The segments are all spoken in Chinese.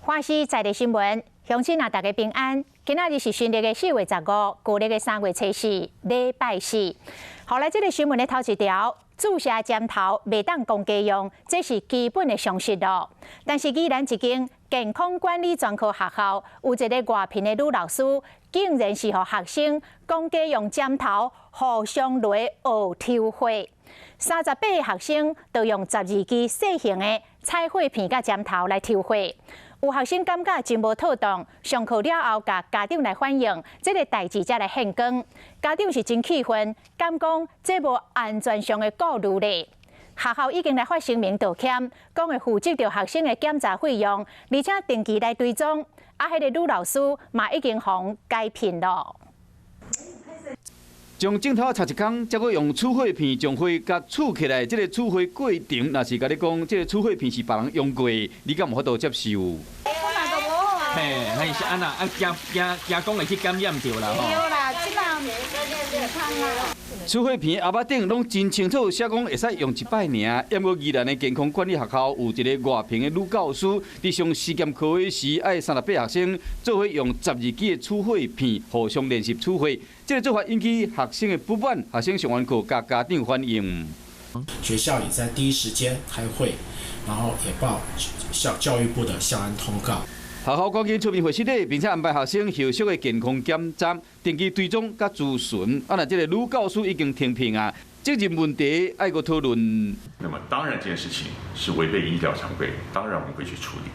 欢喜在地新闻，乡亲啊，大家平安。今仔日是新历的4月15，旧历的3月初4，礼拜四。后来这个新闻的头一条，注射针头未当公家用，这是基本的常识咯。但是既然一间健康管理专科学校有一个外聘的女老师，竟然是和学生公家用针头互相来学抽火。38个学生都用12支细型的彩绘片甲针头来抽火。有学生感觉真无妥当，上课了后，甲家长来反映，这个代志才来现讲。家长是真气愤，敢讲这无安全上的顾虑咧。学校已经来发声明道歉，讲会负责着学生的检查费用，而且定期来追踪。迄个女老师嘛已经互解聘咯。将镜头插一空，再搁用处火片将火甲触起来，这个处火过程，若是甲你讲，这个处火片是别人用过，你敢无法度接受？嘿，嘿是安那，惊讲会去感染着啦吼。对啦，即马处火片后尾顶拢真清楚写讲会使用1摆尔。抑过宜兰的健康管理学校有一个外聘的女教师，伫上实验课的时，爱38学生做伙用12支的处火片互相练习处火。这个做法引起学生的不满，学生上完课甲家长反映。学校也在第一时间开会，然后也报教育部的校安通告。学校赶紧出面会室内，并且安排学生后续的健康检查、定期追踪甲咨询。那这个女教师已经停聘啊，责任问题爱个讨论。那么当然这件事情是违背医疗常规，当然我们会去处理。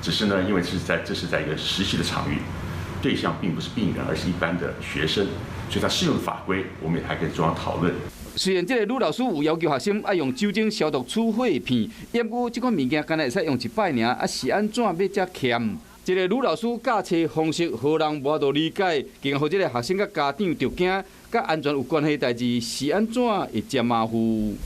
只是呢，因为这是在一个实习的场域，对象并不是病人，而是一般的学生，所以它适用的法规我们也还可以中央讨论。虽然这个女老师有要求学生爱用酒精消毒处火片，抑过这款物件敢若会使用1摆尔，是安怎要遮欠？这个女老师教册方式，互人无法度理解，竟互这个学生甲家长着惊，甲安全有关系代志是安怎会遮马虎？